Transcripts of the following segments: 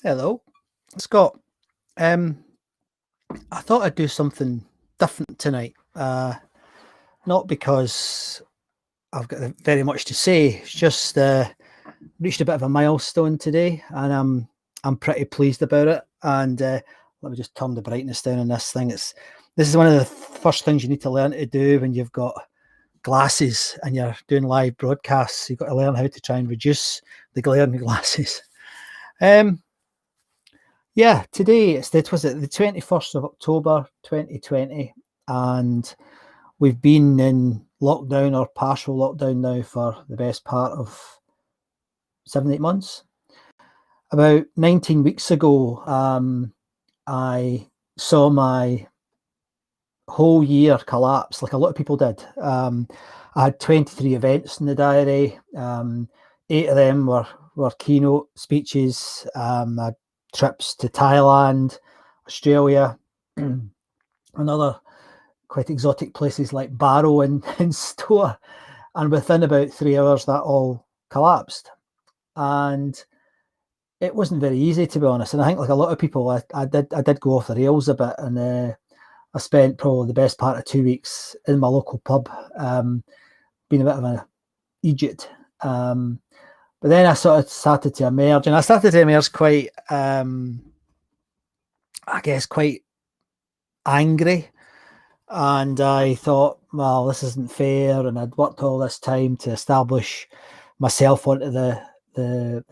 Hello, Scott. Um, I thought I'd do something different tonight. Not because I've got very much to say. It's just reached a bit of a milestone today, and I'm pretty pleased about it. And let me just turn the brightness down on this thing. This is one of the first things you need to learn to do when you've got glasses and you're doing live broadcasts. You've got to learn how to try and reduce the glare in your glasses. Yeah, today it was the 21st of October 2020, and we've been in lockdown or partial lockdown now for the best part of 7-8 months. About 19 weeks ago, I saw my whole year collapse like a lot of people did. I had 23 events in the diary. 8 of them were keynote speeches. I had trips to Thailand, Australia, and other quite exotic places like Barrow and Stoa. And within about 3 hours, that all collapsed. And it wasn't very easy, to be honest. And I think, like a lot of people, I did go off the rails a bit. And I spent probably the best part of 2 weeks in my local pub, being a bit of an Egypt. But then I sort of started to emerge, and I started to emerge quite, I guess, quite angry. And I thought, well, this isn't fair. And I'd worked all this time to establish myself onto the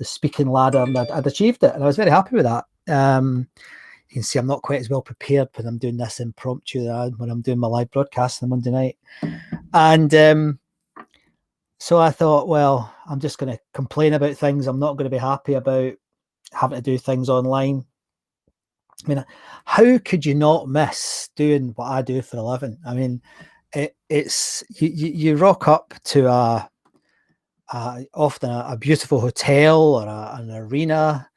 speaking ladder, and I'd achieved it. And I was very happy with that. You can see I'm not quite as well prepared when I'm doing this impromptu when I'm doing my live broadcast on Monday night. And so I thought, well, I'm just going to complain about things. I'm not going to be happy about having to do things online. I mean, how could you not miss doing what I do for a living? I mean, it's you rock up to often a beautiful hotel or an arena,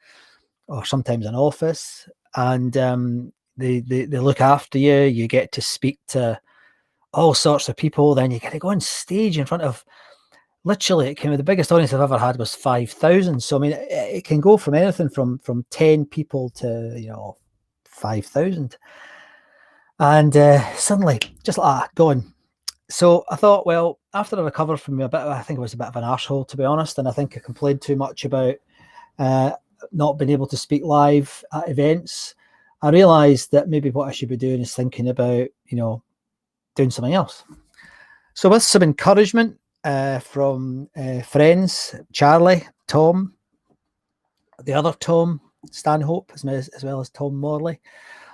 or sometimes an office, and they look after you. You get to speak to all sorts of people. Then you get to go on stage in front of, literally, it came with the biggest audience I've ever had was 5,000. So I mean, it can go from anything from 10 people to 5,000, and suddenly just like that going. So I thought, well, after I recovered from I think it was a bit of an arsehole, to be honest, and I think I complained too much about not being able to speak live at events. I realised that maybe what I should be doing is thinking about doing something else. So with some encouragement from friends, Charlie, Tom, the other Tom Stanhope, as well as Tom Morley,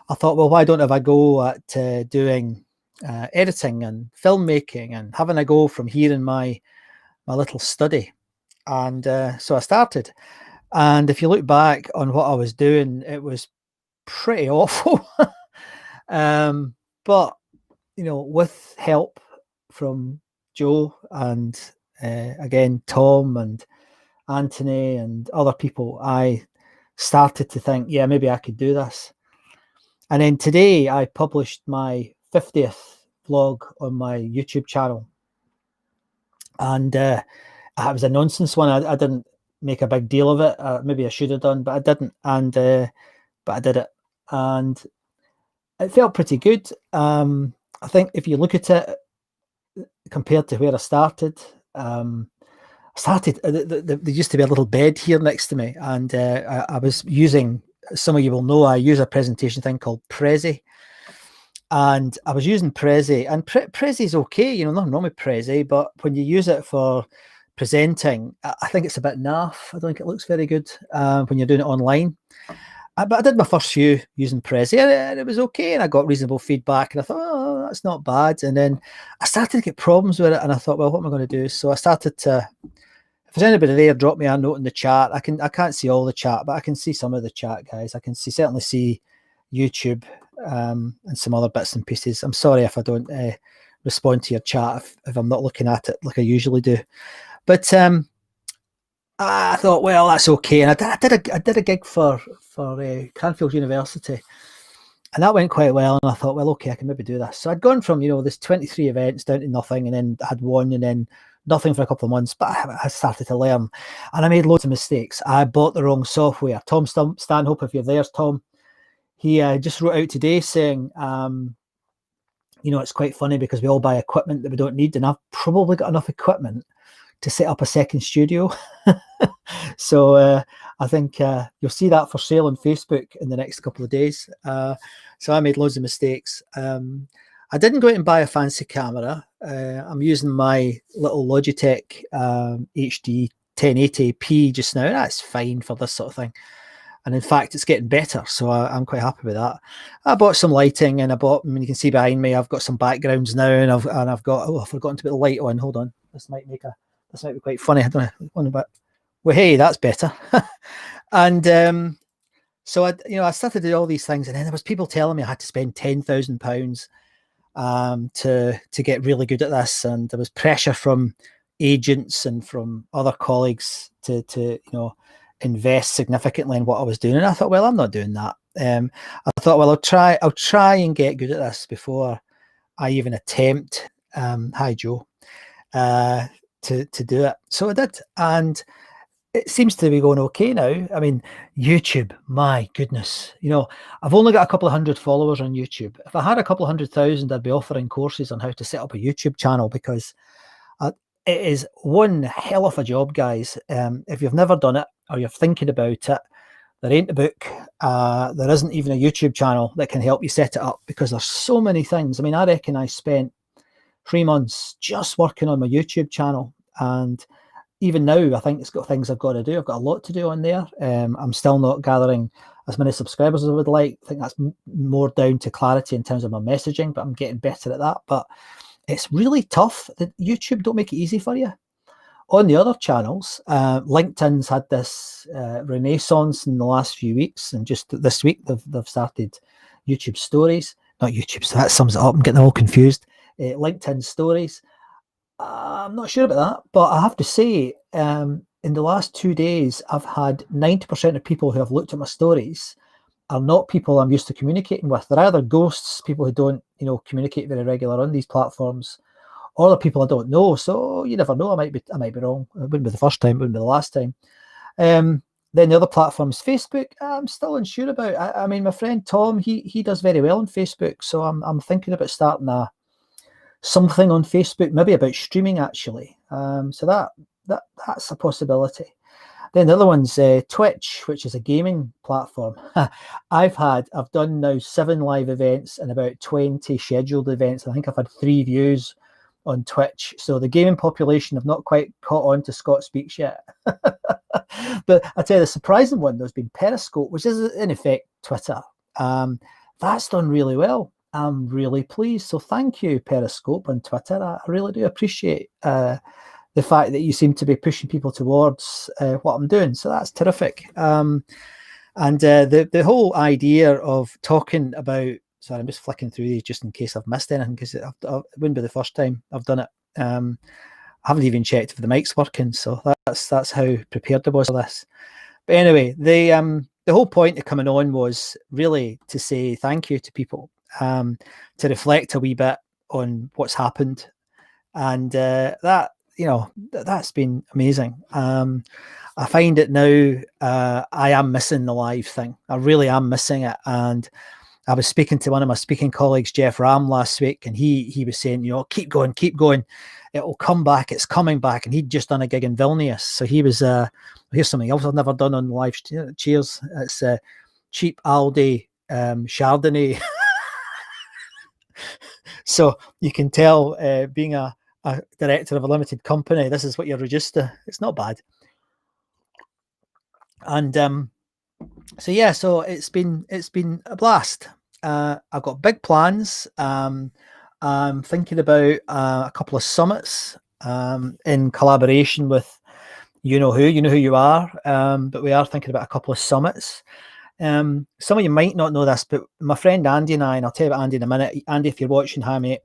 I thought, well, why don't I go at doing editing and filmmaking and having a go from here in my little study. And so I started. And if you look back on what I was doing, it was pretty awful. But with help from Joe and again Tom and Anthony and other people, I started to think, yeah, maybe I could do this. And then today I published my 50th vlog on my YouTube channel, and it was a nonsense one. I didn't make a big deal of it. Maybe I should have done, but I didn't. And but I did it, and it felt pretty good. I think if you look at it compared to where I started, there used to be a little bed here next to me, and I was using, some of you will know, I use a presentation thing called Prezi, and I was using Prezi, and Prezi is okay, nothing wrong with Prezi, but when you use it for presenting, I think it's a bit naff. I don't think it looks very good when you're doing it online. But I did my first few using Prezi, and it was okay, and I got reasonable feedback, and I thought, oh, that's not bad. And then I started to get problems with it, and I thought, well, what am I going to do? So I started to, if there's anybody there, drop me a note in the chat. I can't see all the chat, but I can see some of the chat, guys. I can certainly see YouTube and some other bits and pieces. I'm sorry if I don't respond to your chat if I'm not looking at it like I usually do. But I thought, well, that's okay. And I did a gig for Cranfield University, and that went quite well. And I thought, well, okay, I can maybe do this. So I'd gone from this 23 events down to nothing, and then I had one, and then nothing for a couple of months, but I started to learn, and I made loads of mistakes. I bought the wrong software. Tom Stanhope, if you're there, Tom, he just wrote out today saying, it's quite funny because we all buy equipment that we don't need, and I've probably got enough equipment to set up a second studio. So I think you'll see that for sale on Facebook in the next couple of days. So I made loads of mistakes. I didn't go out and buy a fancy camera. I'm using my little Logitech HD 1080p just now. That's fine for this sort of thing. And in fact, it's getting better. So I'm quite happy with that. I bought some lighting, and you can see behind me, I've got some backgrounds now, and I've got, I've forgotten to put the light on. Hold on. This might be quite funny. I don't know about, well, hey, that's better. And so I started to do all these things, and then there was people telling me I had to spend £10,000 to get really good at this, and there was pressure from agents and from other colleagues to invest significantly in what I was doing. And I thought, well, I'm not doing that. I thought, well, I'll try and get good at this before I even attempt. Hi, Joe. To do it. So I did, and it seems to be going okay now. I mean, YouTube, my goodness, I've only got a couple of hundred followers on YouTube. If I had a couple of 100,000, I'd be offering courses on how to set up a YouTube channel, because it is one hell of a job, guys. If you've never done it or you're thinking about it, there ain't a book. There isn't even a YouTube channel that can help you set it up, because there's so many things. I mean, I reckon I spent 3 months just working on my YouTube channel, and even now I think it's got things I've got to do. I've got a lot to do on there. I'm still not gathering as many subscribers as I would like. I think that's more down to clarity in terms of my messaging, but I'm getting better at that. But it's really tough. YouTube don't make it easy for you. On the other channels, LinkedIn's had this renaissance in the last few weeks, and just this week they've started YouTube stories. Not YouTube, so that sums it up. I'm getting all confused. LinkedIn stories. I'm not sure about that, but I have to say, in the last 2 days, I've had 90% of people who have looked at my stories are not people I'm used to communicating with. They're either ghosts, people who don't, communicate very regular on these platforms, or the people I don't know. So you never know. I might be wrong. It wouldn't be the first time. It wouldn't be the last time. Then the other platforms, Facebook, I'm still unsure about. I mean, my friend Tom, he does very well on Facebook, so I'm thinking about starting something on Facebook, maybe about streaming actually. So that's a possibility. Then the other one's Twitch, which is a gaming platform. I've done now 7 live events and about 20 scheduled events. I think I've had 3 views on Twitch. So the gaming population have not quite caught on to Scott Speaks yet. But I tell you, the surprising one, there's been Periscope, which is in effect Twitter. That's done really well. I'm really pleased. So thank you, Periscope on Twitter. I really do appreciate the fact that you seem to be pushing people towards what I'm doing. So that's terrific. And the whole idea of talking about, sorry, I'm just flicking through these just in case I've missed anything, because it wouldn't be the first time I've done it. I haven't even checked if the mic's working. So that's how prepared I was for this. But anyway, the whole point of coming on was really to say thank you to people, to reflect a wee bit on what's happened. And that's been amazing. I find it now, I am missing the live thing. I really am missing it. And I was speaking to one of my speaking colleagues, Jeff Ram, last week, and he was saying, keep going. It will come back. It's coming back. And he'd just done a gig in Vilnius. So he was, here's something else I've never done on live. Cheers. It's cheap Aldi Chardonnay. So you can tell, being a director of a limited company, this is what you're reduced to. It's not bad. And so it's been a blast. I've got big plans. I'm thinking about a couple of summits in collaboration with you know who you are, but we are thinking about a couple of summits. Some of you might not know this, but my friend Andy and I'll tell you about Andy in a minute. Andy, if you're watching, hi mate.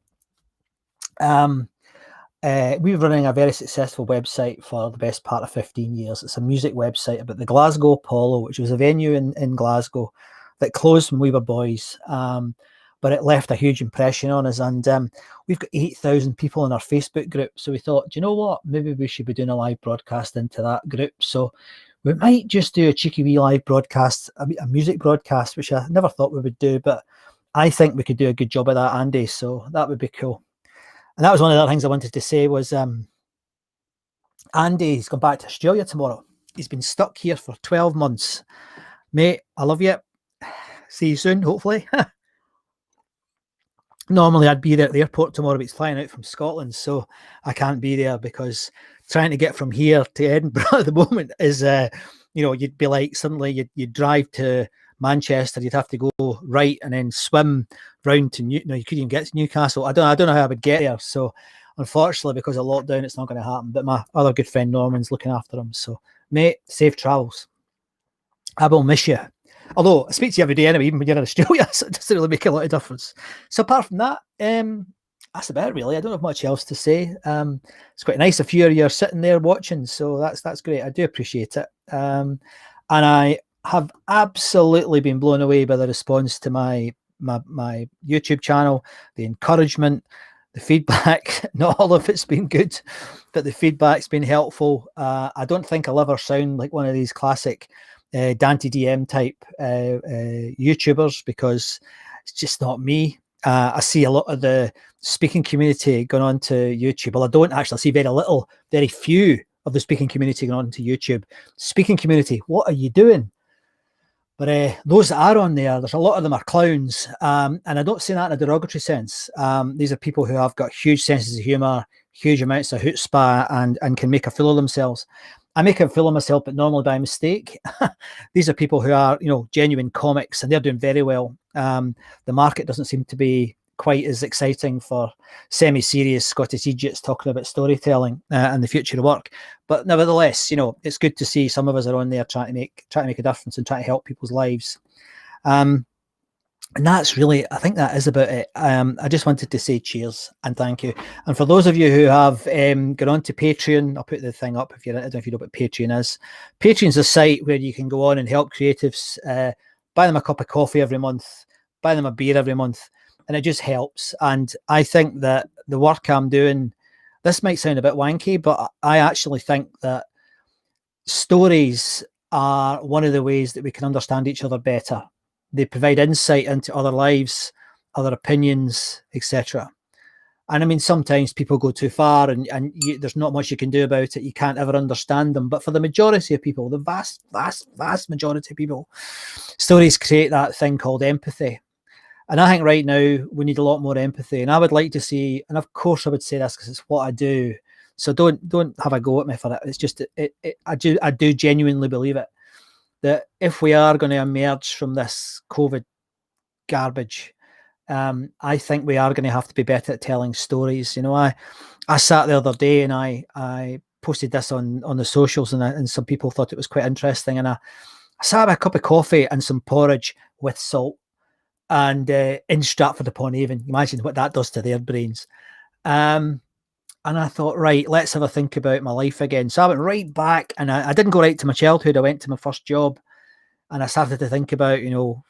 We were running a very successful website for the best part of 15 years. It's a music website about the Glasgow Apollo, which was a venue in Glasgow that closed when we were boys. but it left a huge impression on us. And we've got 8,000 people in our Facebook group. So we thought, do you know what? Maybe we should be doing a live broadcast into that group. So we might just do a cheeky wee live broadcast, a music broadcast, which I never thought we would do, but I think we could do a good job of that, Andy. So that would be cool. And that was one of the other things I wanted to say was Andy's gone back to Australia tomorrow. He's been stuck here for 12 months. Mate, I love you. See you soon, hopefully. Normally I'd be there at the airport tomorrow, but he's flying out from Scotland, so I can't be there because trying to get from here to Edinburgh at the moment is, you'd be like, suddenly you'd drive to Manchester, you'd have to go right and then swim round to you couldn't even get to Newcastle. I don't know how I would get there. So unfortunately, because of lockdown, it's not going to happen. But my other good friend Norman's looking after him. So mate, safe travels. I will miss you. Although I speak to you every day anyway, even when you're in Australia, so it doesn't really make a lot of difference. So apart from that, that's about it really. I don't have much else to say. It's quite nice if you're sitting there watching, so that's great. I do appreciate it. And I have absolutely been blown away by the response to my YouTube channel, the encouragement, the feedback. Not all of it's been good, but the feedback's been helpful. I don't think I'll ever sound like one of these classic Dante DM type YouTubers, because it's just not me. I see a lot of the speaking community going on to YouTube. Well, I don't actually see very few of the speaking community going on to YouTube. Speaking community, what are you doing? But those that are on there's a lot of them are clowns. And I don't say that in a derogatory sense. These are people who have got huge senses of humour, huge amounts of chutzpah, and can make a fool of themselves. I make a fool of myself, but normally by mistake. These are people who are, genuine comics, and they're doing very well. The market doesn't seem to be quite as exciting for semi-serious Scottish idiots talking about storytelling and the future of work. But nevertheless, it's good to see some of us are on there trying to make a difference and trying to help people's lives. And that's really, I think that is about it. I just wanted to say cheers and thank you. And for those of you who have gone on to Patreon, I'll put the thing up I don't know if you know what Patreon is. Patreon's a site where you can go on and help creatives, buy them a cup of coffee every month, buy them a beer every month, and it just helps. And I think that the work I'm doing, this might sound a bit wanky, but I actually think that stories are one of the ways that we can understand each other better. They provide insight into other lives, other opinions, etc. And I mean, sometimes people go too far and there's not much you can do about it. You can't ever understand them. But for the majority of people, the vast, vast, vast majority of people, stories create that thing called empathy. And I think right now we need a lot more empathy. And I would like to see, and of course I would say this because it's what I do. So don't have a go at me for it. It's just, I do genuinely believe it, that if we are going to emerge from this COVID garbage, I think we are going to have to be better at telling stories. I sat the other day and I posted this on the socials, and some people thought it was quite interesting. And I sat with a cup of coffee and some porridge with salt, and in Stratford upon Avon. Imagine what that does to their brains. And I thought, right, let's have a think about my life again. So I went right back, and I didn't go right to my childhood. I went to my first job, and I started to think about,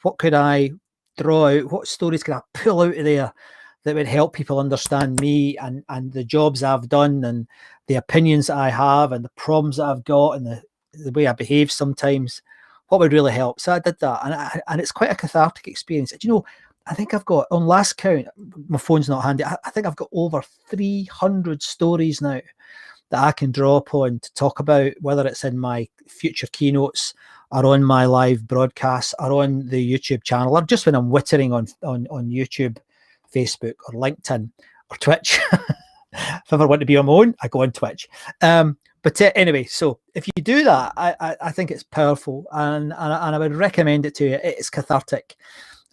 what could I draw out? What stories could I pull out of there that would help people understand me and the jobs I've done and the opinions that I have and the problems that I've got and the way I behave sometimes? What would really help? So I did that, and it's quite a cathartic experience. I think I've got, on last count, my phone's not handy, I think I've got over 300 stories now that I can draw upon to talk about, whether it's in my future keynotes or on my live broadcasts or on the YouTube channel, or just when I'm wittering on YouTube, Facebook or LinkedIn or Twitch. If I ever want to be on my own, I go on Twitch. But anyway, so if you do that, I think it's powerful, and I would recommend it to you. It's cathartic.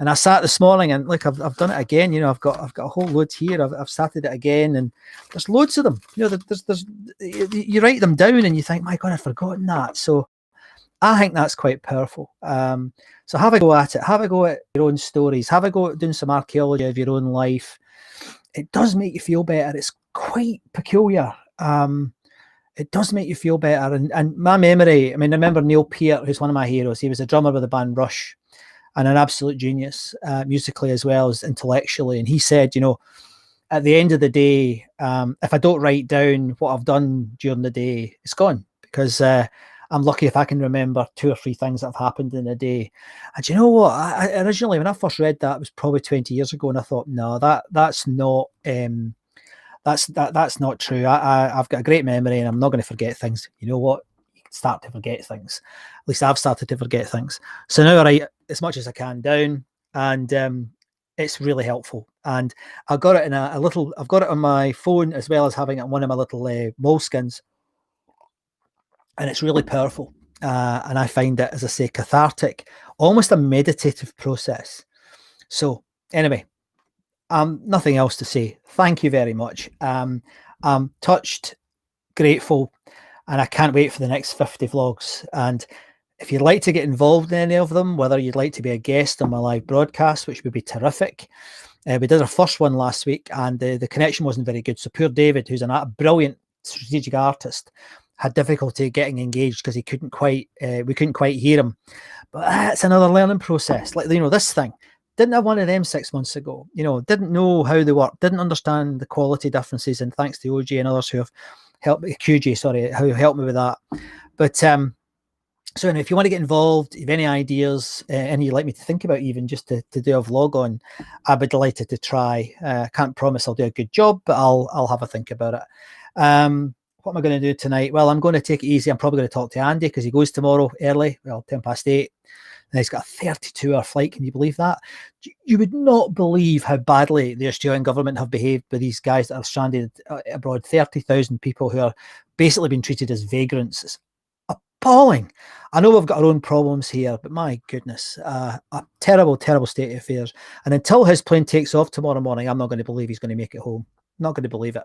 And I sat this morning, and look, I've done it again. I've got a whole load here. I've started it again, and there's loads of them. There's you write them down, and you think, my God, I've forgotten that. So I think that's quite powerful. So have a go at it. Have a go at your own stories. Have a go at doing some archaeology of your own life. It does make you feel better. It's quite peculiar. It does make you feel better. And my memory, I remember Neil Peart, who's one of my heroes. He was a drummer with the band Rush. and an absolute genius musically as well as intellectually. And he said, you know, at the end of the day, if I don't write down what I've done during the day, it's gone, because I'm lucky if I can remember 2 or 3 things that have happened in a day. And you know what? I originally, when I first read that, it was probably 20 years ago, and I thought, no, that's not that's not true. I've got a great memory, and I'm not going to forget things. You know what? You can start to forget things. At least I've started to forget things. So now I write as much as I can down, and it's really helpful. And I got it in I've got it on my phone as well as having it on one of my little moleskins, and it's really powerful. And I find it, as I say, cathartic, almost a meditative process. So anyway, nothing else to say. Thank you very much. I'm touched, grateful, and I can't wait for the next 50 vlogs. And if you'd like to get involved in any of them, whether you'd like to be a guest on my live broadcast, which would be terrific. We did our first one last week, and the connection wasn't very good. So poor David, who's a brilliant strategic artist, had difficulty getting engaged because he couldn't quite, we couldn't quite hear him. But that's another learning process. Like, you know, this thing, didn't have one of them 6 months ago, you know, didn't know how they work, didn't understand the quality differences. And thanks to OJ and others who have helped me, QJ, sorry, who helped me with that. But so anyway, if you want to get involved, if you have any ideas, any you'd like me to think about, even just to do a vlog on, I'd be delighted to try. Can't promise I'll do a good job, but I'll have a think about it. What am I going to do tonight? Well, I'm going to take it easy. I'm probably going to talk to Andy because he goes tomorrow early, well, 8:10. And he's got a 32-hour flight. Can you believe that? You would not believe how badly the Australian government have behaved with these guys that are stranded abroad. 30,000 people who are basically being treated as vagrants. It's appalling. I know we've got our own problems here, but my goodness, a terrible, terrible state of affairs. And until his plane takes off tomorrow morning, I'm not going to believe he's going to make it home. Not going to believe it.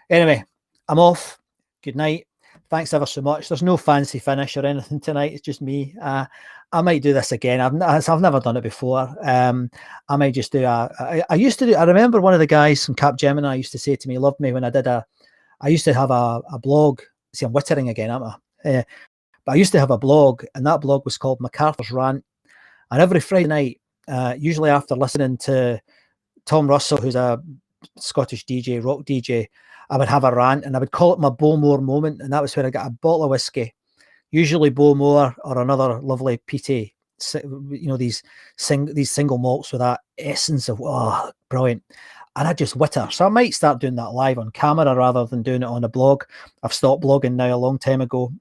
Anyway, I'm off. Good night. Thanks ever so much. There's no fancy finish or anything tonight. It's just me. I might do this again. I've never done it before. I might just do I remember one of the guys from Capgemini used to say to me, he loved me when I used to have a blog. See, I'm wittering again, aren't I? But I used to have a blog, and that blog was called MacArthur's Rant. And every Friday night, usually after listening to Tom Russell, who's a Scottish DJ, rock DJ, I would have a rant, and I would call it my Bowmore moment. And that was where I got a bottle of whiskey, usually Bowmore or another lovely peaty, you know, these single malts with that essence of, oh, brilliant. And I just witter. So I might start doing that live on camera rather than doing it on a blog. I've stopped blogging now a long time ago,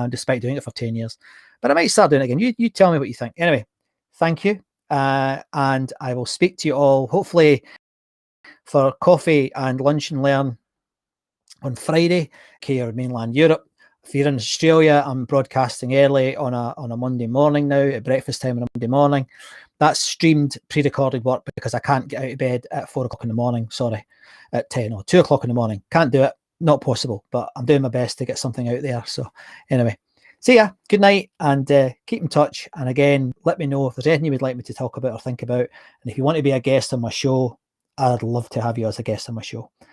despite doing it for 10 years. But I might start doing it again. You tell me what you think. Anyway, thank you. And I will speak to you all, hopefully, for coffee and lunch and learn on Friday, or mainland Europe. If you're in Australia, I'm broadcasting early on a Monday morning now, at breakfast time on a Monday morning. That's streamed, pre-recorded work, because I can't get out of bed at 4 o'clock in the morning. Sorry, at 10 or 2 o'clock in the morning. Can't do it. Not possible. But I'm doing my best to get something out there. So anyway, see ya. Good night, and keep in touch. And again, let me know if there's anything you would like me to talk about or think about. And if you want to be a guest on my show, I'd love to have you as a guest on my show.